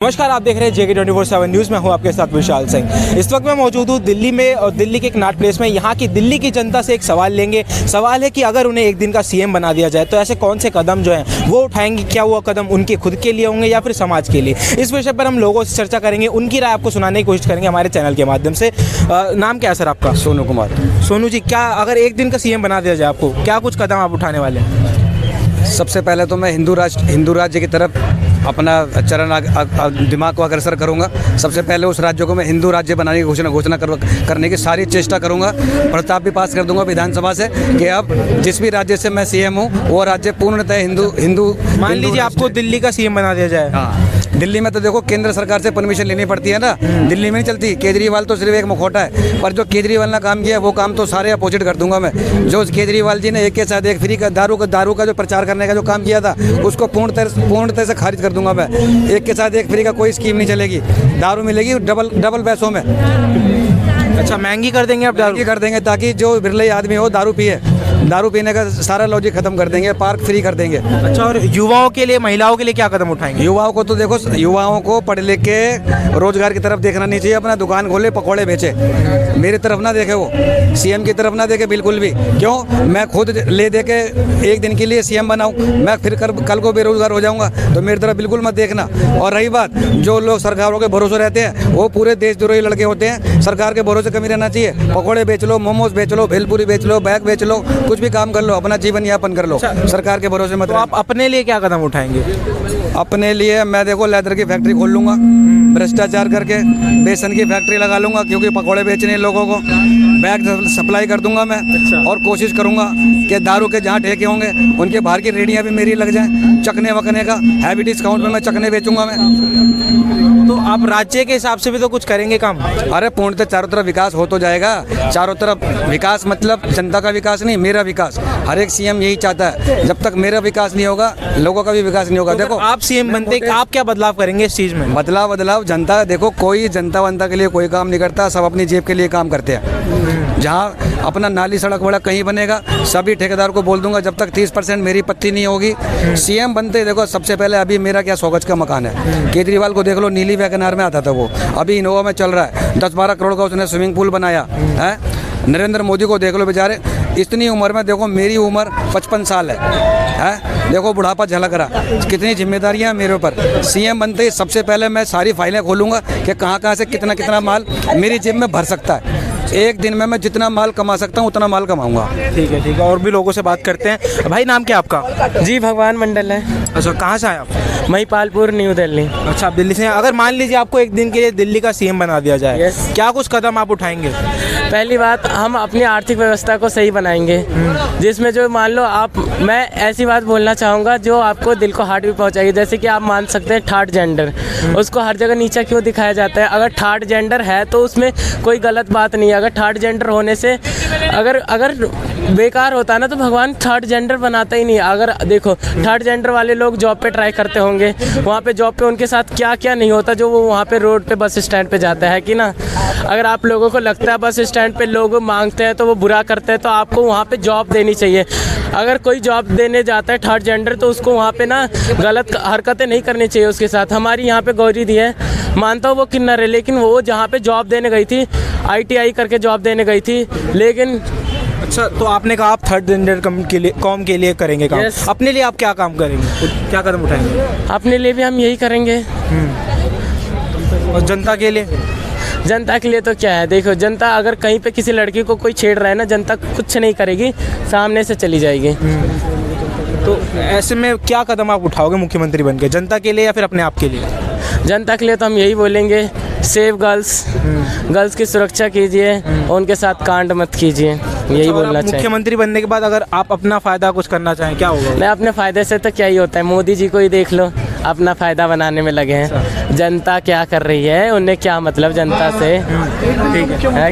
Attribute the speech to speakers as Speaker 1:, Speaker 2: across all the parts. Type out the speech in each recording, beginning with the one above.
Speaker 1: नमस्कार, आप देख रहे हैं JK 24/7 न्यूज़ में हूं आपके साथ विशाल सिंह। इस वक्त मैं मौजूद हूं दिल्ली में और दिल्ली के एक नाट प्लेस में। यहां की दिल्ली की जनता से एक सवाल लेंगे। सवाल है कि अगर उन्हें एक दिन का सीएम बना दिया जाए तो ऐसे कौन से कदम जो हैं वो उठाएंगे। क्या वो कदम उनके खुद के लिए होंगे या फिर समाज के लिए। इस विषय पर हम लोगों से चर्चा करेंगे, उनकी राय आपको सुनाने की कोशिश करेंगे हमारे चैनल के माध्यम से। नाम क्या है सर आपका?
Speaker 2: सोनू कुमार।
Speaker 1: सोनू जी, क्या अगर एक दिन का सीएम बना दिया जाए आपको, क्या कुछ कदम आप उठाने वाले हैं?
Speaker 2: सबसे पहले तो मैं हिंदू राज्य की तरफ अपना दिमाग को अग्रसर करूंगा। सबसे पहले उस राज्य को मैं हिंदू राज्य बनाने की घोषणा करने की सारी चेष्टा करूंगा। प्रस्ताव भी पास कर दूंगा विधानसभा से कि अब जिस भी राज्य से मैं सीएम हूं वो राज्य पूर्णतः हिंदू।
Speaker 1: मान लीजिए आपको दिल्ली का सीएम बना दिया जाए।
Speaker 2: हाँ, दिल्ली में तो देखो केंद्र सरकार से परमिशन लेनी पड़ती है ना, दिल्ली में नहीं चलती। केजरीवाल तो सिर्फ एक मुखौटा है, पर जो केजरीवाल ने काम किया वो काम तो सारे अपोजिट कर दूंगा मैं। जो केजरीवाल जी ने एक के साथ एक फ्री का दारू का जो प्रचार करने का जो काम किया था उसको पूर्णतः से खारिज कर दूंगा मैं। एक के साथ एक फ्री का कोई स्कीम नहीं चलेगी, दारू मिलेगी डबल पैसों में।
Speaker 1: अच्छा, महंगी कर देंगे आप?
Speaker 2: महंगी कर देंगे ताकि जो बिरले आदमी हो दारू पिए। दारू पीने का सारा लॉजिक खत्म कर देंगे, पार्क फ्री कर देंगे।
Speaker 1: अच्छा, और युवाओं के लिए, महिलाओं के लिए क्या कदम उठाएंगे?
Speaker 2: युवाओं को तो देखो, युवाओं को पढ़ लिख के रोजगार की तरफ देखना नहीं चाहिए। अपना दुकान खोले, पकौड़े बेचे। मेरी तरफ ना देखे, वो सीएम की तरफ ना देखे बिल्कुल भी। क्यों? मैं खुद ले दे के एक दिन के लिए सीएम बनाऊं, मैं फिर कल को बेरोजगार हो जाऊंगा, तो मेरी तरफ बिल्कुल मत देखना। और रही बात, जो लोग सरकारों के भरोसे रहते हैं वो पूरे देशद्रोही लड़के होते हैं। सरकार के भरोसे कमी रहना चाहिए। पकौड़े बेच लो, मोमोज बेच लो, भेलपुरी बेच लो, बैग बेच लो, कुछ भी काम कर लो, अपना जीवन यापन कर लो। सरकार के भरोसे मत।
Speaker 1: तो आप अपने लिए क्या कदम उठाएंगे?
Speaker 2: अपने लिए मैं देखो लेदर की फैक्ट्री खोल लूंगा, भ्रष्टाचार करके बेसन की फैक्ट्री लगा लूंगा, क्योंकि पकौड़े बेचने लोगों को बैग सप्लाई कर दूंगा मैं। और कोशिश करूंगा कि दारू के जहाँ ठेके होंगे उनके बाहर की रेडियां भी मेरी लग जाएं। चकने वकने का हैवी डिस्काउंट में मैं चकने बेचूंगा मैं।
Speaker 1: तो आप राज्य के हिसाब से भी तो कुछ करेंगे काम?
Speaker 2: अरे पूर्णतः चारों तरफ विकास हो तो जाएगा। चारों तरफ विकास मतलब जनता का विकास नहीं, मेरा विकास। हर एक सीएम यही चाहता है। जब तक मेरा विकास नहीं होगा लोगों का भी विकास नहीं होगा।
Speaker 1: तो देखो, आप सीएम बनते आप क्या बदलाव करेंगे इस चीज में?
Speaker 2: बदलाव जनता, देखो कोई जनता वंता के लिए कोई काम नहीं करता, सब अपनी जेब के लिए काम करते हैं। जहाँ अपना नाली सड़क वड़क कहीं बनेगा सभी ठेकेदार को बोल दूंगा, जब तक 30% मेरी पत्ती नहीं होगी। सीएम बनते देखो, सबसे पहले अभी मेरा क्या 100 गज का मकान है। केजरीवाल को देख लो, नीली वैगनार में आता था वो, अभी इनोवा में चल रहा है। 10-12 करोड़ का उसने स्विमिंग पूल बनाया है। नरेंद्र मोदी को देख लो, बेचारे इतनी उम्र में, देखो मेरी उम्र 55 साल है। देखो बुढ़ापा झलक रहा, कितनी जिम्मेदारियां मेरे ऊपर। सीएम बनते ही सबसे पहले मैं सारी फाइलें खोलूंगा कि कहाँ से कितना माल मेरी जेब में भर सकता है। एक दिन में मैं जितना माल कमा सकता हूँ उतना माल कमाऊंगा।
Speaker 1: ठीक है, और भी लोगों से बात करते हैं। भाई, नाम क्या आपका?
Speaker 3: जी, भगवान मंडल है।
Speaker 1: अच्छा, कहाँ से आए आप?
Speaker 3: महिपालपुर, न्यू दिल्ली।
Speaker 1: अच्छा, आप दिल्ली से हैं। अगर मान लीजिए आपको एक दिन के लिए दिल्ली का सीएम बना दिया जाए, क्या कुछ कदम आप उठाएंगे?
Speaker 3: पहली बात, हम अपनी आर्थिक व्यवस्था को सही बनाएंगे, जिसमें जो मान लो आप, मैं ऐसी बात बोलना चाहूँगा जो आपको दिल को हार्ट भी पहुँचाएगी। जैसे कि आप मान सकते हैं थर्ड जेंडर, उसको हर जगह नीचा क्यों दिखाया जाता है? अगर थर्ड जेंडर है तो उसमें कोई गलत बात नहीं है। अगर थर्ड जेंडर होने से अगर बेकार होता है ना, तो भगवान थर्ड जेंडर बनाता ही नहीं। अगर देखो, थर्ड जेंडर वाले लोग जॉब पे ट्राई करते होंगे, वहाँ पे जॉब पे उनके साथ क्या क्या नहीं होता जो वो वहाँ पे रोड पे बस स्टैंड पे जाता है कि ना। अगर आप लोगों को लगता है बस स्टैंड पे लोग मांगते हैं तो वो बुरा करते हैं, तो आपको वहाँ पे जॉब देनी चाहिए। अगर कोई जॉब देने जाता है थर्ड जेंडर, तो उसको वहाँ पे ना गलत हरकतें नहीं करनी चाहिए उसके साथ। हमारी यहाँ पे गौरी दी है, मानता हूँ वो किन्नर है, लेकिन वो जहाँ पे जॉब देने गई थी, ITI करके जॉब देने गई थी, लेकिन।
Speaker 1: अच्छा, तो आपने कहा आप थर्ड जेंडर कौम के लिए करेंगे काम। अपने लिए आप क्या काम करेंगे, क्या कदम उठाएंगे?
Speaker 3: अपने लिए भी हम यही करेंगे।
Speaker 1: और जनता के लिए?
Speaker 3: जनता के लिए तो क्या है, देखो जनता अगर कहीं पे किसी लड़की को कोई छेड़ रहा है ना, जनता कुछ नहीं करेगी, सामने से चली जाएगी।
Speaker 1: तो ऐसे में क्या कदम आप उठाओगे मुख्यमंत्री बनके, जनता के लिए या फिर अपने आप के लिए?
Speaker 3: जनता के लिए तो हम यही बोलेंगे, सेव गर्ल्स की सुरक्षा कीजिए, उनके साथ कांड मत कीजिए, यही बोलना चाहिए।
Speaker 1: मुख्यमंत्री बनने के बाद अगर आप अपना फायदा कुछ करना चाहें, क्या होगा?
Speaker 3: मैं अपने फायदे से तो क्या ही होता है, मोदी जी को ही देख लो, अपना फायदा बनाने में लगे हैं। जनता क्या कर रही है, उन्हें क्या मतलब जनता से।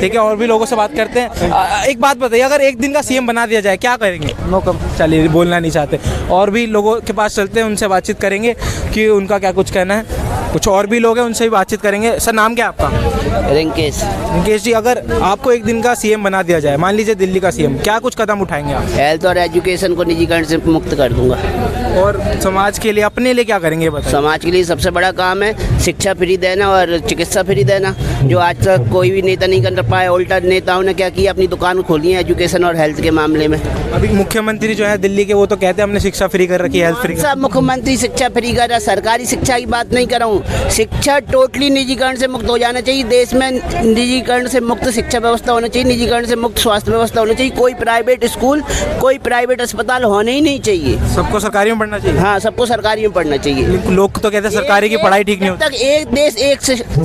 Speaker 1: ठीक है, और भी लोगों से बात करते हैं। एक बात बताइए, अगर एक दिन का सीएम बना दिया जाए क्या करेंगे? चलिए, बोलना नहीं चाहते। और भी लोगों के पास चलते हैं, उनसे बातचीत करेंगे कि उनका क्या कुछ कहना है। कुछ और भी लोग हैं, उनसे भी बातचीत करेंगे। सर नाम क्या है आपका?
Speaker 4: रिंकेश।
Speaker 1: मुकेश जी, अगर आपको एक दिन का सीएम बना दिया जाए, मान लीजिए दिल्ली का सीएम, क्या कुछ कदम उठाएंगे आप?
Speaker 4: हेल्थ और एजुकेशन को निजीकरण से मुक्त कर दूंगा।
Speaker 1: और समाज के लिए, अपने लिए क्या करेंगे बताइए?
Speaker 4: समाज के लिए सबसे बड़ा काम है शिक्षा फ्री देना और चिकित्सा फ्री देना, जो आज तक कोई भी नेता नहीं कर पाया। उल्टा नेताओं ने क्या किया, अपनी दुकान खोली है एजुकेशन और हेल्थ के मामले में।
Speaker 1: अभी मुख्यमंत्री जो है दिल्ली के, वो तो कहते हैं हमने शिक्षा फ्री कर रखी है, हेल्थ फ्री।
Speaker 4: सब मुख्यमंत्री शिक्षा फ्री कर रहा है, सरकारी शिक्षा की बात नहीं कर रहा हूँ। शिक्षा टोटली निजीकरण से मुक्त हो जाना चाहिए। देश में निजीकरण से मुक्त शिक्षा व्यवस्था होना चाहिए, निजीकरण से मुक्त स्वास्थ्य व्यवस्था होना चाहिए। कोई प्राइवेट स्कूल, कोई प्राइवेट अस्पताल होने ही नहीं चाहिए।
Speaker 1: सबको सरकारी में पढ़ना चाहिए।
Speaker 4: हाँ, सबको सरकारी में पढ़ना चाहिए।
Speaker 1: लोग तो कहते हैं सरकारी की पढ़ाई ठीक नहीं होती।
Speaker 4: तक एक देश एक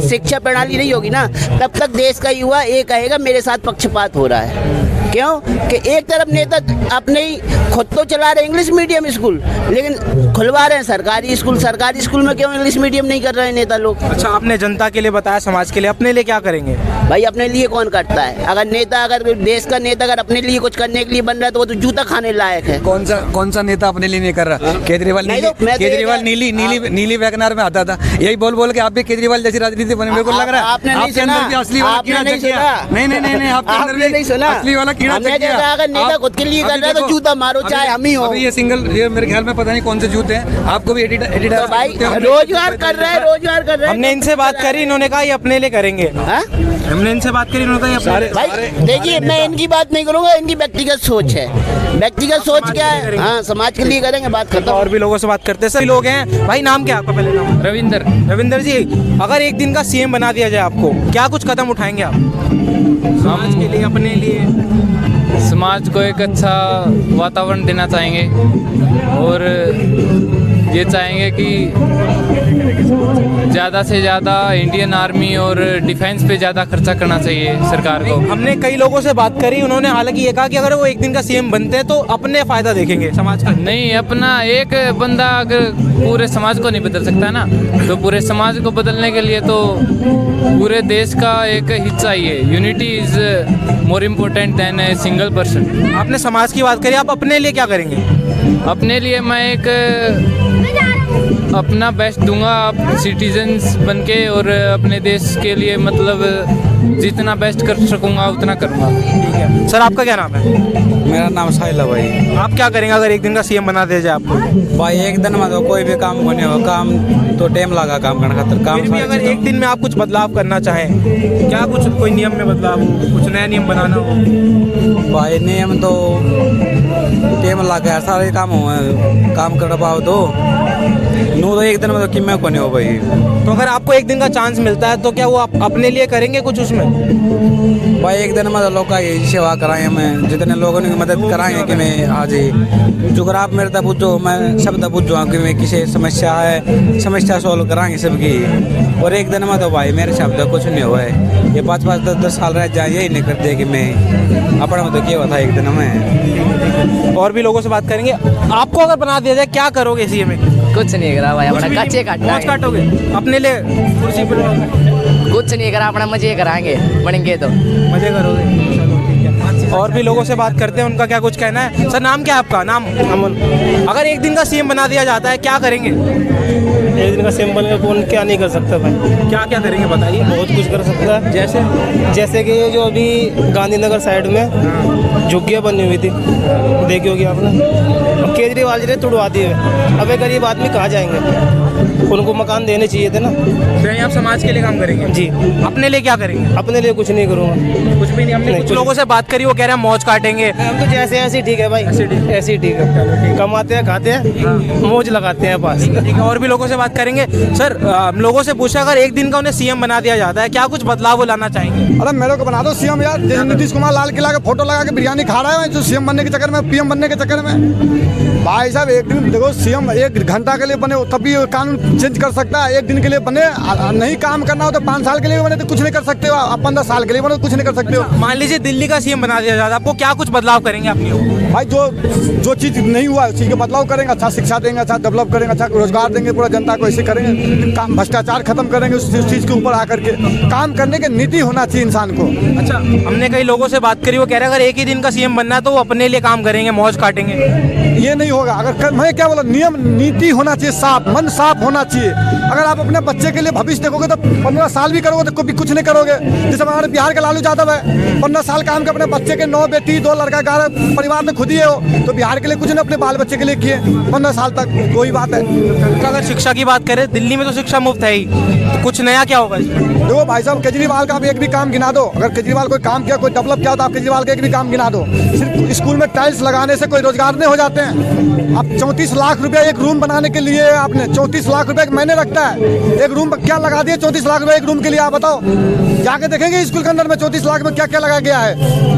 Speaker 4: शिक्षा प्रणाली नहीं होगी ना, तब तक देश का युवा एक कहेगा मेरे साथ पक्षपात हो रहा है। क्यों कि एक तरफ नेता अपने ही खुद तो चला रहे इंग्लिश मीडियम स्कूल, लेकिन खुलवा रहे हैं सरकारी स्कूल। सरकारी स्कूल में क्यों इंग्लिश मीडियम नहीं कर रहे हैं नेता लोग?
Speaker 1: अच्छा, आपने जनता के लिए बताया, समाज के लिए, अपने लिए क्या करेंगे?
Speaker 4: भाई अपने लिए कौन करता है? अगर नेता, अगर देश का नेता अगर अपने लिए कुछ करने के लिए बन रहा है तो वो तो जूता खाने लायक है।
Speaker 2: कौन सा नेता अपने लिए नहीं कर रहा? केजरीवाल नीली वैगनार में आता था, यही बोल बोल के आप भी केजरीवाल जैसी राजनीति बने। मेरे को लग रहा है
Speaker 4: आपने नहीं सुना,
Speaker 2: असली वाला कीड़ा
Speaker 4: नहीं
Speaker 2: आपके अंदर भी
Speaker 4: नहीं सुना,
Speaker 2: असली वाला कीड़ा
Speaker 4: हमने देखा अगर नेता खुद के लिए कर रहा है तो जूता मारो, चाहे हम ही हो।
Speaker 2: ये सिंगल, ये मेरे ख्याल में पता नहीं कौन से जूते हैं, आपको भी एडिडास
Speaker 4: भाई रोजगार कर रहे हैं, रोजगार कर रहे हैं।
Speaker 1: हमने इनसे बात करी, इन्होंने कहा ये अपने लिए करेंगे। हमने इनसे बात करी, इन्होंने कहा ये
Speaker 4: भाई देखिए, मैं इनकी बात नहीं करूंगा, इनकी व्यक्तिगत सोच है। व्यक्तिगत सोच क्या है? हाँ, समाज के लिए करेंगे, बात खत्म।
Speaker 1: और भी लोगों से बात करते हैं। सभी लोग हैं। भाई नाम क्या है आपका? पहले नाम। रविंदर जी, अगर एक दिन का सीएम बना दिया जाए आपको, क्या कुछ कदम उठाएंगे आप समाज के लिए, अपने लिए?
Speaker 5: समाज को एक अच्छा वातावरण देना चाहेंगे और ये चाहेंगे कि ज़्यादा से ज़्यादा इंडियन आर्मी और डिफेंस पे ज़्यादा खर्चा करना चाहिए सरकार को।
Speaker 1: हमने कई लोगों से बात करी, उन्होंने हालांकि ये कहा कि अगर वो एक दिन का सीएम बनते हैं तो अपने फ़ायदा देखेंगे, समाज का
Speaker 5: नहीं। अपना एक बंदा अगर पूरे समाज को नहीं बदल सकता ना, तो पूरे समाज को बदलने के लिए तो पूरे देश का एक हिस्सा ही है। Unity is more important then a single person.
Speaker 1: आपने समाज की बात करी, आप अपने लिए क्या करेंगे?
Speaker 5: अपने लिए मैं एक अपना बेस्ट दूंगा, आप सिटीजन्स बनके, और अपने देश के लिए मतलब जितना बेस्ट कर सकूंगा उतना करूंगा।
Speaker 1: ठीक है सर, आपका क्या नाम है?
Speaker 2: मेरा नाम साहिल है भाई।
Speaker 1: आप क्या करेंगे अगर एक दिन का सीएम बना दिया जाए आपको?
Speaker 2: भाई एक दिन में तो कोई भी काम होने हो, काम तो टाइम लगा काम करने खातिर। काम
Speaker 1: फिर भी अगर एक दिन में आप कुछ बदलाव करना चाहें, क्या कुछ कोई नियम में बदलाव हो, कुछ नया नियम बनाना हो?
Speaker 2: भाई नियम तो टाइम लगा सारे काम कर पाओ तो नो, तो एक दिन में तो कीमत को नहीं हो भाई।
Speaker 1: तो अगर आपको एक दिन का चांस मिलता है तो क्या वो आप अपने लिए करेंगे कुछ उसमें?
Speaker 2: भाई एक दिन में तो लोग का यही सेवा कराएंगे, मैं जितने लोगों की मदद कराएंगे कि मैं आज जो अगर आप मेरे तक पूछो, मैं सब तक पूछूँ कि मैं किसी समस्या है, समस्या सॉल्व कराएंगे सबकी। और एक दिन में तो भाई मेरे शब्द कुछ नहीं हुआ है। ये 5-5, 10-10 साल रह जाए, यही नहीं करते कि मैं अपना तो क्या होता है एक दिन में।
Speaker 1: और भी लोगों से बात करेंगे। आपको अगर बना दिया जाए क्या करोगे सीएम में?
Speaker 6: कुछ नहीं करा भाई, अपना कच्चे काटना है।
Speaker 1: काटोगे अपने लिए कुर्सी पर?
Speaker 6: कुछ नहीं करा, अपना मजे कराएंगे, बनेंगे तो
Speaker 1: मजे करोगे। चलो ठीक है। और भी लोगों से बात करते हैं, उनका क्या कुछ कहना है। सर नाम क्या है आपका? नाम अमन। अगर एक दिन का सीएम बना दिया जाता है क्या करेंगे?
Speaker 7: एक दिन का सीएम बनकर कौन क्या नहीं कर सकता भाई?
Speaker 1: क्या क्या करेंगे बताइए।
Speaker 7: बहुत कुछ कर सकता है। जैसे कि ये जो अभी गांधीनगर साइड में झुग्गियाँ बनी हुई थी, देखी होगी आपने, केजरीवाल जी ने तुड़वा दिए। अब एक गरीब आदमी कहाँ जाएंगे? उनको मकान देने चाहिए थे ना।
Speaker 1: तो आप समाज के लिए काम करेंगे?
Speaker 7: जी।
Speaker 1: अपने लिए क्या करेंगे?
Speaker 7: अपने लिए कुछ नहीं करूँगा।
Speaker 1: कुछ भी नहीं। हमने कुछ लोगों से बात करी, वो कह रहे हैं मौज काटेंगे।
Speaker 7: हम तो जैसे ऐसे ठीक है भाई, ऐसे ही ठीक है। कमाते हैं, खाते हैं, मौज लगाते हैं बस।
Speaker 1: ठीक है। और भी लोगों से बात करेंगे। सर लोगों से पूछा, अगर एक दिन का उन्हें सीएम बना दिया जाता है क्या कुछ बदलाव वो लाना चाहेंगे?
Speaker 8: अरे मेरे को बना दो सीएम यार। जैसे नीतीश कुमार लाल किला के फोटो लगा के बिरयानी खा रहा है जो सीएम बनने के चक्कर में, पीएम बनने के चक्कर में। भाई साहब एक दिन देखो, सीएम 1 घंटा के लिए बने तभी कानून चेंज कर सकता है। एक दिन के लिए बने, नहीं काम करना हो तो 5 साल के लिए बने तो कुछ नहीं कर सकते हो। आप 15 साल के लिए बने तो कुछ नहीं कर सकते हो।
Speaker 1: मान लीजिए दिल्ली का सीएम बना दिया जाता है, आपको क्या कुछ बदलाव करेंगे अपनी?
Speaker 8: भाई जो चीज़ नहीं हुआ उसी के बदलाव करेंगे। अच्छा शिक्षा देंगे, अच्छा डेवलप करेंगे, अच्छा रोजगार देंगे, पूरा जनता को ऐसे करेंगे। काम भ्रष्टाचार खत्म करेंगे, उस चीज़ के ऊपर आकर के काम करने की नीति होना चाहिए इंसान को।
Speaker 1: अच्छा, हमने कई लोगों से बात करी, वो कह रहे हैं अगर एक ही दिन का सीएम बनना है तो वो अपने लिए काम करेंगे, मौज काटेंगे।
Speaker 8: ये नहीं होगा। अगर मैं क्या बोला, नियम नीति होना चाहिए, साफ मन साफ होना चाहिए। अगर आप अपने बच्चे के लिए भविष्य देखोगे तो 15 साल भी करोगे तो कभी कुछ नहीं करोगे। जैसे हमारे बिहार के लालू यादव है, 15 साल काम के अपने बच्चे के 9 बेटी 2 लड़का 11 परिवार में खुद ही है हो, तो बिहार के लिए कुछ नहीं अपने बाल बच्चे के लिए किए 15 साल तक, वही बात है।
Speaker 1: तो अगर शिक्षा की बात करें, दिल्ली में तो शिक्षा मुफ्त है ही, तो कुछ नया क्या होगा इसमें?
Speaker 8: देखो भाई साहब, केजरीवाल का आप एक भी काम गिना दो। अगर केजरीवाल कोई काम किया, कोई डेवलप किया तो आप केजरीवाल का एक भी काम गिना दो। सिर्फ स्कूल में टाइल्स लगाने से कोई रोजगार नहीं हो जाते हैं। आप 34 लाख रुपया एक रूम बनाने के लिए, आपने 34 लाख रुपए महीने रखता है एक रूम पर, क्या लगा दिए 34 लाख रुपए एक रूम के लिए? आप बताओ, जाके देखेंगे स्कूल के अंदर में 34 लाख में क्या क्या लगा गया है।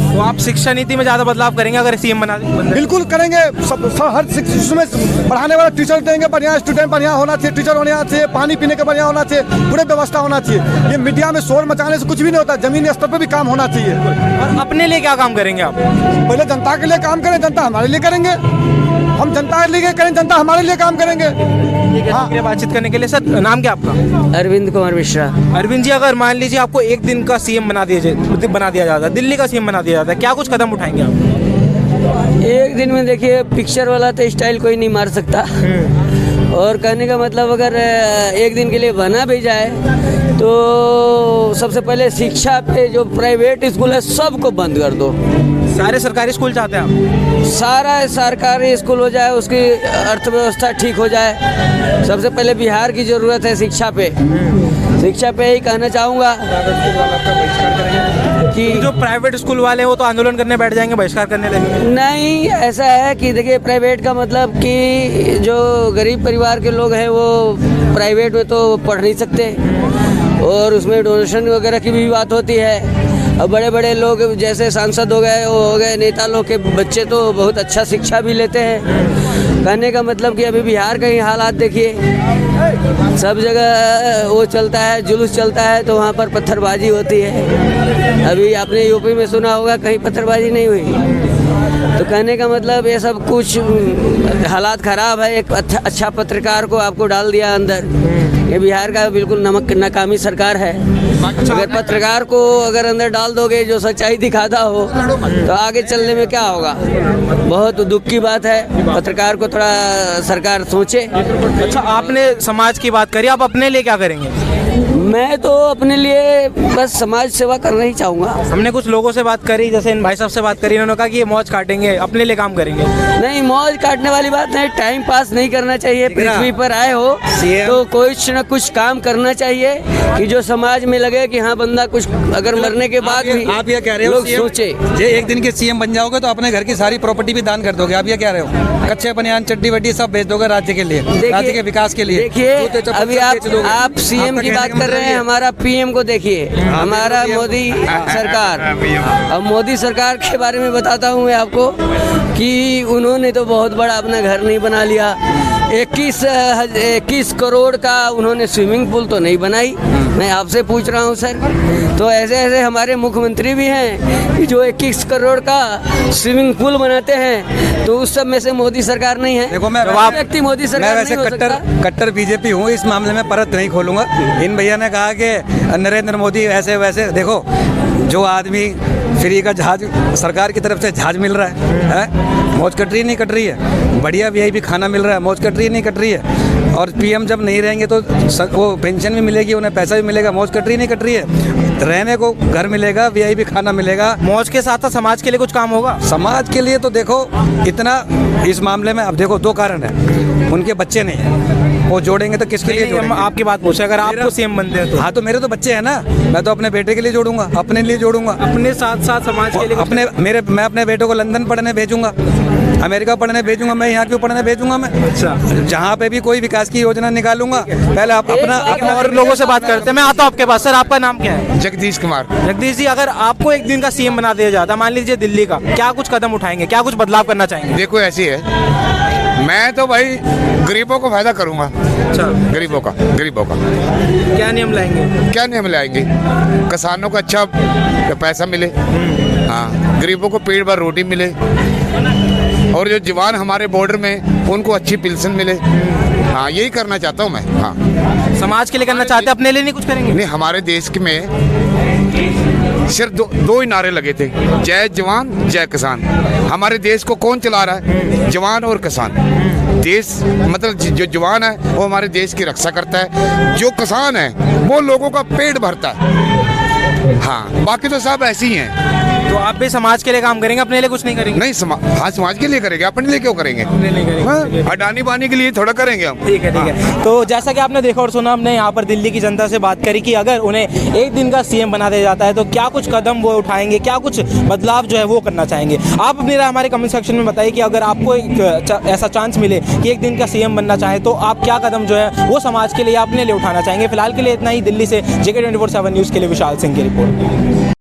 Speaker 1: तो आप शिक्षा नीति में ज्यादा बदलाव करेंगे अगर सीएम बना दें?
Speaker 8: बिल्कुल करेंगे। सब हर उसमें पढ़ाने वाले टीचर देंगे, बढ़िया स्टूडेंट बढ़िया होना चाहिए, टीचर होना चाहिए, पानी पीने का बढ़िया होना चाहिए, पूरे व्यवस्था होना चाहिए। ये मीडिया में शोर मचाने से कुछ भी नहीं होता, जमीनी स्तर पर भी काम होना चाहिए।
Speaker 1: और अपने लिए क्या काम करेंगे आप?
Speaker 8: पहले जनता के लिए काम करें, जनता हमारे लिए करेंगे। हम जनता के लिए करें, जनता हमारे लिए काम करेंगे।
Speaker 1: हाँ, बातचीत करने के लिए। सर, नाम क्या आपका?
Speaker 3: अरविंद कुमार मिश्रा।
Speaker 1: अरविंद जी, अगर मान लीजिए आपको एक दिन का सीएम बना दिया जाता, दिल्ली का सीएम बना दिया जाता, क्या कुछ कदम उठाएंगे आप?
Speaker 3: एक दिन में देखिए, पिक्चर वाला तो स्टाइल कोई नहीं मार सकता। और कहने का मतलब, अगर एक दिन के लिए बना भी जाए तो सबसे पहले शिक्षा पे जो प्राइवेट स्कूल है सबको बंद कर दो।
Speaker 1: सारे सरकारी स्कूल चाहते हैं आप?
Speaker 3: सारा सरकारी स्कूल हो जाए, उसकी अर्थव्यवस्था ठीक हो जाए। सबसे पहले बिहार की ज़रूरत है शिक्षा पे। शिक्षा पे ही कहना चाहूँगा कि
Speaker 1: जो प्राइवेट स्कूल वाले हैं वो तो आंदोलन करने बैठ जाएंगे, बहिष्कार करने लगेंगे।
Speaker 3: नहीं, ऐसा है कि देखिए, प्राइवेट का मतलब कि जो गरीब परिवार के लोग हैं वो प्राइवेट में तो पढ़ नहीं सकते, और उसमें डोनेशन वगैरह की भी बात होती है। अब बड़े बड़े लोग जैसे सांसद हो गए, वो हो गए नेता लोग के बच्चे तो बहुत अच्छा शिक्षा भी लेते हैं। कहने का मतलब कि अभी बिहार का ही हालात देखिए, सब जगह वो चलता है, जुलूस चलता है तो वहाँ पर पत्थरबाजी होती है। अभी आपने यूपी में सुना होगा, कहीं पत्थरबाजी नहीं हुई। तो कहने का मतलब ये सब कुछ हालात ख़राब है। एक अच्छा पत्रकार को आपको डाल दिया अंदर। ये बिहार का बिल्कुल नाकामी सरकार है। अगर पत्रकार को अगर अंदर डाल दोगे जो सच्चाई दिखाता हो, तो आगे चलने में क्या होगा? बहुत दुख की बात है। पत्रकार को थोड़ा सरकार सोचे।
Speaker 1: अच्छा, आपने समाज की बात करी, आप अपने लिए क्या करेंगे?
Speaker 3: मैं तो अपने लिए बस समाज सेवा करना ही चाहूँगा।
Speaker 1: हमने कुछ लोगों से बात करी, जैसे इन भाई साहब से बात करी, उन्होंने कहा कि ये मौज काटेंगे, अपने लिए काम करेंगे।
Speaker 3: नहीं, मौज काटने वाली बात नहीं, टाइम पास नहीं करना चाहिए। पृथ्वी पर आए हो तो कुछ न कुछ काम करना चाहिए कि जो समाज में लगे कि हाँ, बंदा कुछ अगर मरने के बाद भी
Speaker 2: आप ये कह रहे हो
Speaker 3: लोग सोचे।
Speaker 2: ये एक दिन के सीएम बन जाओगे तो अपने घर की सारी प्रॉपर्टी भी दान कर दोगे, आप ये कह रहे हो? कच्चे बनियान चड्डी वड्डी सब बेच दोगे राज्य के लिए, राज्य के विकास के लिए।
Speaker 3: देखिए, अभी आप सीएम की बात कर रहे हैं, हमारा पीएम को देखिए, हमारा मोदी सरकार। अब मोदी सरकार के बारे में बताता हूँ मैं आपको कि उन्होंने तो बहुत बड़ा अपना घर नहीं बना लिया। 21 करोड़ का उन्होंने स्विमिंग पूल तो नहीं बनाई। मैं आपसे पूछ रहा हूँ सर, तो ऐसे ऐसे हमारे मुख्यमंत्री भी हैं कि जो 21 करोड़ का स्विमिंग पूल बनाते हैं, तो उस सब में से मोदी सरकार नहीं है।
Speaker 2: देखो, मैं
Speaker 3: व्यक्ति मोदी सरकार
Speaker 2: वैसे
Speaker 3: नहीं हो सकता।
Speaker 2: कट्टर बीजेपी हूँ, इस मामले में परत नहीं खोलूंगा। इन भैया ने कहा कि नरेंद्र मोदी ऐसे वैसे, देखो जो आदमी फ्री का जहाज सरकार की तरफ से जहाज मिल रहा है, मौज कट रही नहीं कट रही है, बढ़िया वीआईपी खाना मिल रहा है, मौज कट रही नहीं कट रही है। और पीएम जब नहीं रहेंगे तो वो पेंशन भी मिलेगी, उन्हें पैसा भी मिलेगा, मौज कट रही नहीं कट रही है। रहने को घर मिलेगा, वीआईपी खाना मिलेगा।
Speaker 1: मौज के साथ साथ समाज के लिए कुछ काम होगा।
Speaker 2: समाज के लिए तो देखो इतना इस मामले में, अब देखो 2 कारण है, उनके बच्चे नहीं है, वो जोड़ेंगे तो किसके लिए जोड़ेंगे?
Speaker 1: हम आपकी बात पूछे, अगर आपको सीएम बनते हैं तो?
Speaker 2: हाँ, तो मेरे तो बच्चे हैं ना, मैं तो अपने बेटे के लिए जोड़ूंगा, अपने लिए जोड़ूंगा,
Speaker 1: अपने साथ साथ समाज के लिए
Speaker 2: मैं अपने बेटे को लंदन पढ़ने भेजूंगा, अमेरिका पढ़ने भेजूंगा, मैं यहाँ क्यों पढ़ने भेजूंगा? मैं
Speaker 1: अच्छा,
Speaker 2: जहाँ पे भी कोई विकास की योजना निकालूंगा, पहले अपना
Speaker 1: और लोगों से बात करते हैं। मैं आता हूँ आपके पास। सर, आपका नाम क्या है?
Speaker 9: जगदीश कुमार।
Speaker 1: जगदीश जी, अगर आपको एक दिन का सीएम बना दिया जाता, मान लीजिए दिल्ली का, क्या कुछ कदम उठाएंगे, क्या कुछ बदलाव करना चाहेंगे?
Speaker 9: देखो, ऐसी है, मैं तो भाई गरीबों को फायदा करूंगा।
Speaker 1: अच्छा,
Speaker 9: गरीबों का
Speaker 1: क्या नियम लाएंगे?
Speaker 9: क्या नियम लाएंगे? किसानों को अच्छा पैसा मिले, हाँ, गरीबों को पेट भर रोटी मिले, और जो जवान हमारे बॉर्डर में उनको अच्छी पेंशन मिले। हाँ, यही करना चाहता हूँ मैं। हाँ,
Speaker 1: समाज के लिए करना चाहते हैं, अपने लिए नहीं कुछ करेंगे?
Speaker 9: नहीं, हमारे देश में सिर्फ दो ही नारे लगे थे, जय जवान जय किसान। हमारे देश को कौन चला रहा है? जवान और किसान। देश मतलब जो जवान है वो हमारे देश की रक्षा करता है, जो किसान है वो लोगों का पेट भरता है। हाँ, बाकी तो सब ऐसे ही हैं।
Speaker 1: तो आप भी समाज के लिए काम करेंगे, अपने लिए कुछ नहीं करेंगे?
Speaker 9: नहीं, समाज के लिए करेंगे, अपने लिए क्यों करेंगे? हाँ, अडानी बानी के लिए थोड़ा करेंगे हम।
Speaker 1: ठीक है, ठीक है। तो जैसा कि आपने देखा और सुना, हमने यहाँ पर दिल्ली की जनता से बात करी कि अगर उन्हें एक दिन का सीएम बना दिया जाता है तो क्या कुछ कदम वो उठाएंगे, क्या कुछ बदलाव जो है वो करना चाहेंगे। आप अपनी राय हमारे कमेंट सेक्शन में बताइए कि अगर आपको एक ऐसा चांस मिले कि एक दिन का सीएम बनना चाहे तो आप क्या कदम जो है वो समाज के लिए या अपने लिए उठाना चाहेंगे। फिलहाल के लिए इतना ही। दिल्ली से JK 24/7 न्यूज़ के लिए विशाल सिंह की रिपोर्ट।